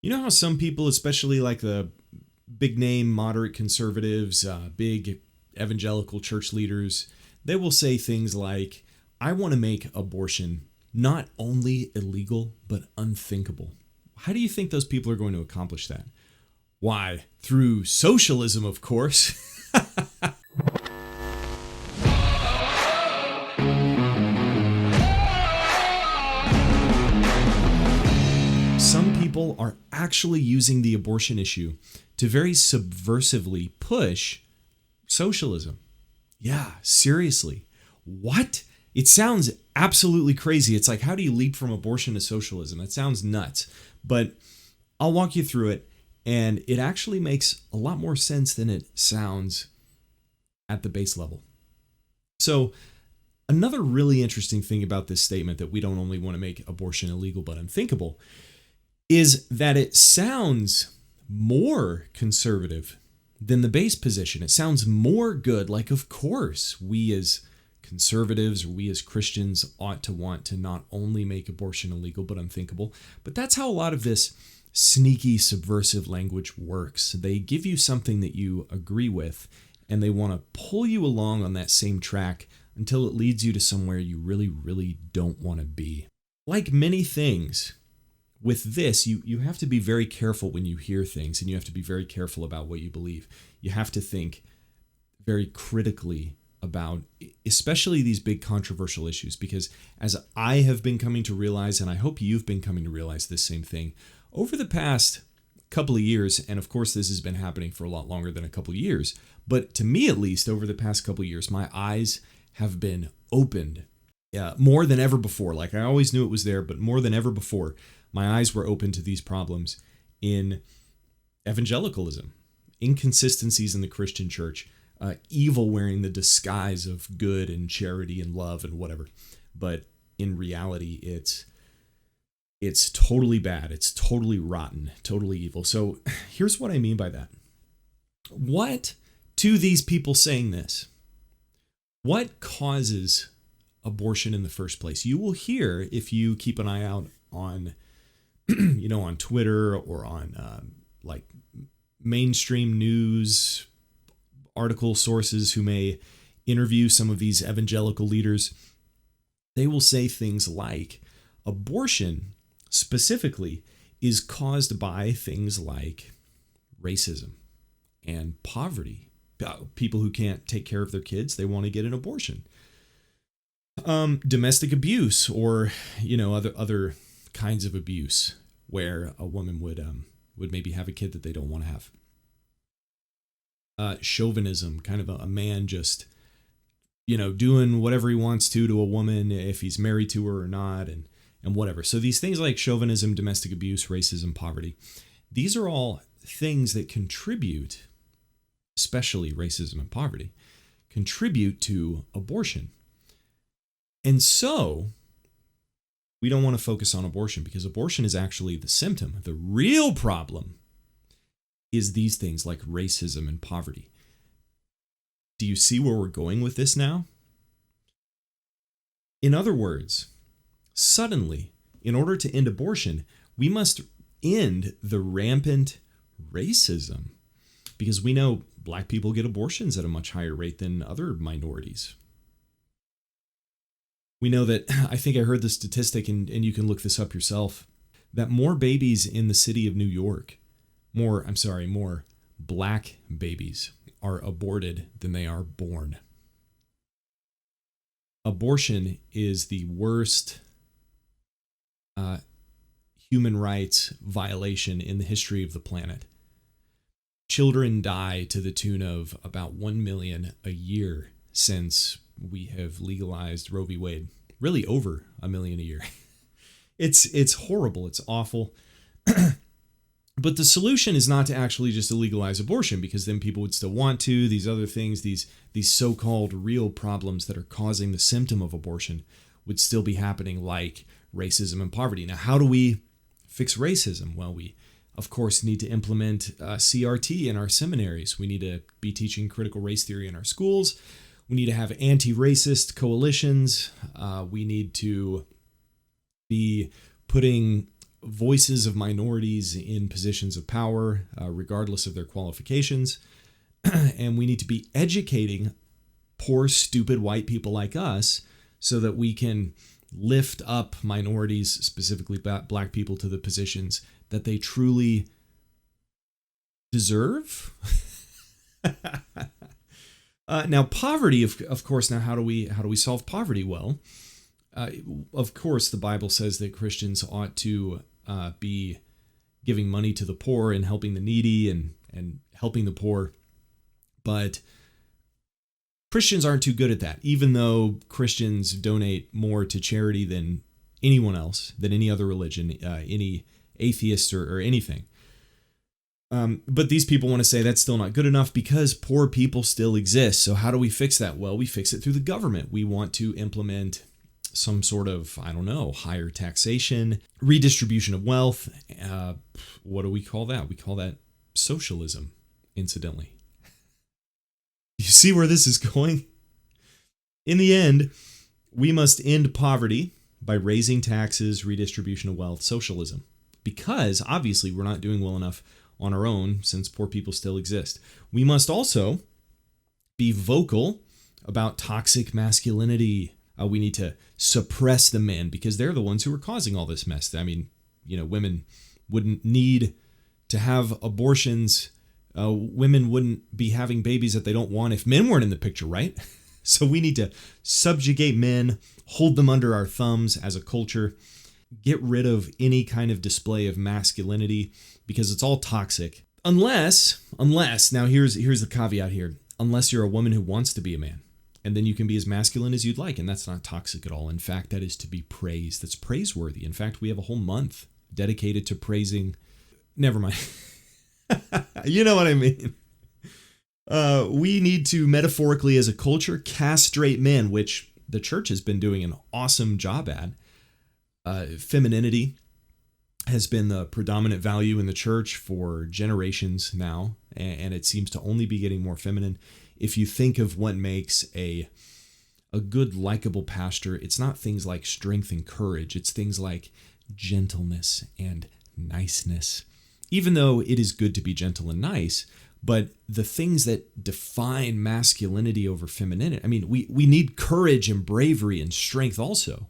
You know how some people, especially like the big name moderate conservatives, big evangelical church leaders, they will say things like, I want to make abortion not only illegal, but unthinkable. How do you think those people are going to accomplish that? Why? Through socialism, of course. Some people are actually using the abortion issue to very subversively push socialism. Yeah, seriously. What? It sounds absolutely crazy. It's like, how do you leap from abortion to socialism? That sounds nuts. But I'll walk you through it, and it actually makes a lot more sense than it sounds at the base level. So, another really interesting thing about this statement that we don't only want to make abortion illegal but unthinkable is that it sounds more conservative than the base position. It sounds more good. Like, of course, we as conservatives or we as Christians ought to want to not only make abortion illegal but unthinkable. But that's how a lot of this sneaky subversive language works. They give you something that you agree with, and they want to pull you along on that same track until it leads you to somewhere you really, really don't want to be. Like many things, with this, you have to be very careful when you hear things, and you have to be very careful about what you believe. You have to think very critically about especially these big controversial issues, because as I have been coming to realize, and I hope you've been coming to realize this same thing, over the past couple of years, and of course this has been happening for a lot longer than a couple of years, but to me at least over the past couple of years, my eyes have been opened more than ever before. Like, I always knew it was there, but more than ever before, my eyes were open to these problems in evangelicalism, inconsistencies in the Christian church, evil wearing the disguise of good and charity and love and whatever. But in reality, it's totally bad. It's totally rotten, totally evil. So here's what I mean by that. What, to these people saying this, what causes abortion in the first place? You will hear, if you keep an eye out on on Twitter or on like mainstream news article sources who may interview some of these evangelical leaders, they will say things like abortion specifically is caused by things like racism and poverty. People who can't take care of their kids, they want to get an abortion. Domestic abuse, or other kinds of abuse where a woman would maybe have a kid that they don't want to have. Chauvinism, kind of a man just doing whatever he wants to a woman, if he's married to her or not, and whatever. So these things like chauvinism, domestic abuse, racism, poverty, these are all things that contribute, especially racism and poverty, contribute to abortion. And so we don't want to focus on abortion, because abortion is actually the symptom. The real problem is these things like racism and poverty. Do you see where we're going with this now? In other words, suddenly, in order to end abortion, we must end the rampant racism, because we know black people get abortions at a much higher rate than other minorities. We know that, I think I heard the statistic, and you can look this up yourself, that more babies in the city of New York, more black babies are aborted than they are born. Abortion is the worst human rights violation in the history of the planet. Children die to the tune of about 1 million a year since we have legalized Roe v. Wade. Really over 1 million a year. It's horrible. It's awful. But the solution is not to actually just illegalize abortion, because then people would still want to. These other things, these so-called real problems that are causing the symptom of abortion would still be happening, like racism and poverty. Now, how do we fix racism? Well, we, of course, need to implement CRT in our seminaries. We need to be teaching critical race theory in our schools. We need to have anti-racist coalitions. We need to be putting voices of minorities in positions of power, regardless of their qualifications. And we need to be educating poor, stupid white people like us so that we can lift up minorities, specifically black people, to the positions that they truly deserve. Now, poverty, of course. Now, how do we solve poverty? Well, of course, the Bible says that Christians ought to be giving money to the poor and helping the needy and helping the poor. But Christians aren't too good at that, even though Christians donate more to charity than anyone else, than any other religion, any atheists or anything. But these people want to say that's still not good enough because poor people still exist. So how do we fix that? Well, we fix it through the government. We want to implement some sort of, I don't know, higher taxation, redistribution of wealth. What do we call that? We call that socialism, incidentally. You see where this is going? In the end, we must end poverty by raising taxes, redistribution of wealth, socialism. Because, obviously, we're not doing well enough on our own since poor people still exist. We must also be vocal about toxic masculinity. We need to suppress the men because they're the ones who are causing all this mess. I mean, women wouldn't need to have abortions. Women wouldn't be having babies that they don't want if men weren't in the picture, right? So we need to subjugate men, hold them under our thumbs as a culture, get rid of any kind of display of masculinity because it's all toxic. Unless, now here's the caveat here, unless you're a woman who wants to be a man. And then you can be as masculine as you'd like, and that's not toxic at all. In fact, that is to be praised. That's praiseworthy. In fact, we have a whole month dedicated to praising. Never mind. You know what I mean. We need to metaphorically, as a culture, castrate men, which the church has been doing an awesome job at. Femininity has been the predominant value in the church for generations now, and it seems to only be getting more feminine. If you think of what makes a good, likable pastor, it's not things like strength and courage. It's things like gentleness and niceness. Even though it is good to be gentle and nice, but the things that define masculinity over femininity, I mean, we need courage and bravery and strength also.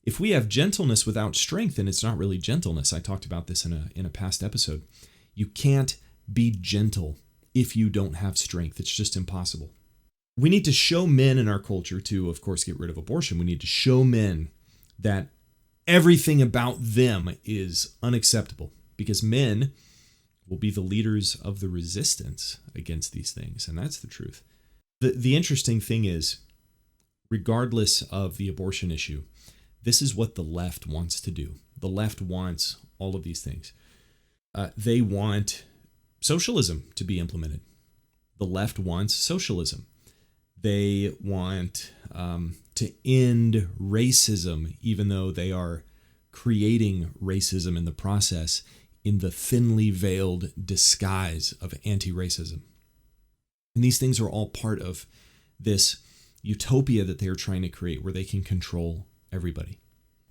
If we have gentleness without strength, then it's not really gentleness. I talked about this in a past episode. You can't be gentle if you don't have strength. It's just impossible. We need to show men in our culture to, of course, get rid of abortion. We need to show men that everything about them is unacceptable because men will be the leaders of the resistance against these things. And that's the truth. The interesting thing is, regardless of the abortion issue, this is what the left wants to do. The left wants all of these things. They want socialism to be implemented. The left wants socialism. They want to end racism, even though they are creating racism in the process in the thinly veiled disguise of anti-racism. And these things are all part of this utopia that they are trying to create where they can control everybody.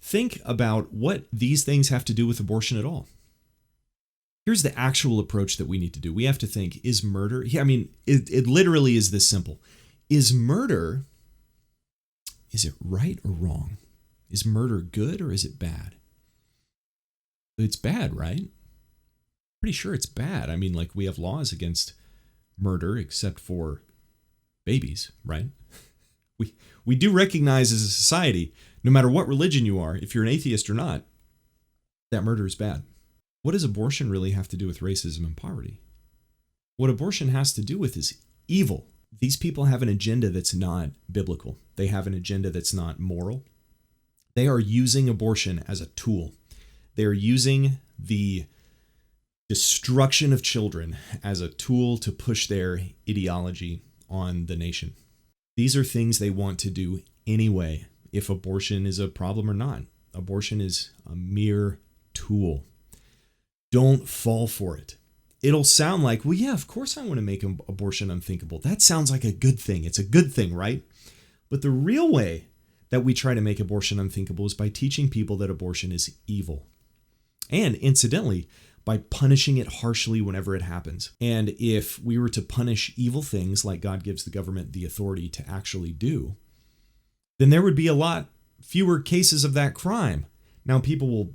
Think about what these things have to do with abortion at all. Here's the actual approach that we need to do. We have to think, is murder? Yeah, I mean, it literally is this simple. Is murder, is it right or wrong? Is murder good or is it bad? It's bad, right? Pretty sure it's bad. I mean, like, we have laws against murder except for babies, right? We do recognize as a society, no matter what religion you are, if you're an atheist or not, that murder is bad. What does abortion really have to do with racism and poverty? What abortion has to do with is evil. These people have an agenda that's not biblical. They have an agenda that's not moral. They are using abortion as a tool. They are using the destruction of children as a tool to push their ideology on the nation. These are things they want to do anyway, if abortion is a problem or not. Abortion is a mere tool. Don't fall for it. It'll sound like, well, yeah, of course I want to make abortion unthinkable. That sounds like a good thing. It's a good thing, right? But the real way that we try to make abortion unthinkable is by teaching people that abortion is evil. And incidentally, by punishing it harshly whenever it happens. And if we were to punish evil things like God gives the government the authority to actually do, then there would be a lot fewer cases of that crime. Now, people will,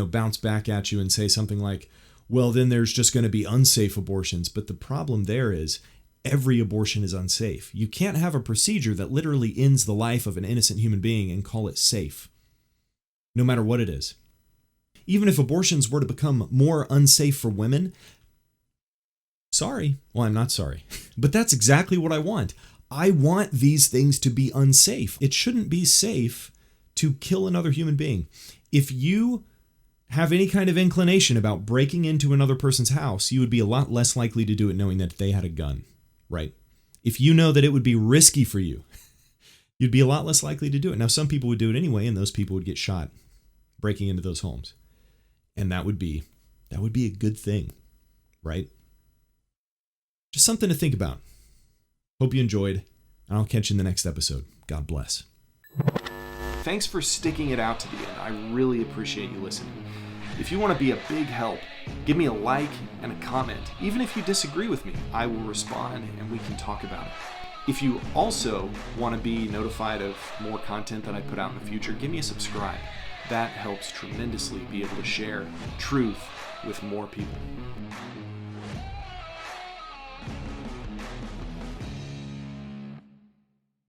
bounce back at you and say something like, well, then there's just going to be unsafe abortions. But the problem there is every abortion is unsafe. You can't have a procedure that literally ends the life of an innocent human being and call it safe, no matter what it is. Even if abortions were to become more unsafe for women, sorry. Well, I'm not sorry, but that's exactly what I want. I want these things to be unsafe. It shouldn't be safe to kill another human being. If you have any kind of inclination about breaking into another person's house, you would be a lot less likely to do it knowing that they had a gun, right? If you know that it would be risky for you, you'd be a lot less likely to do it. Now, some people would do it anyway, and those people would get shot breaking into those homes. And that would be a good thing, right? Just something to think about. Hope you enjoyed, and I'll catch you in the next episode. God bless. Thanks for sticking it out to the end. I really appreciate you listening. If you want to be a big help, give me a like and a comment. Even if you disagree with me, I will respond and we can talk about it. If you also want to be notified of more content that I put out in the future, give me a subscribe. That helps tremendously be able to share truth with more people.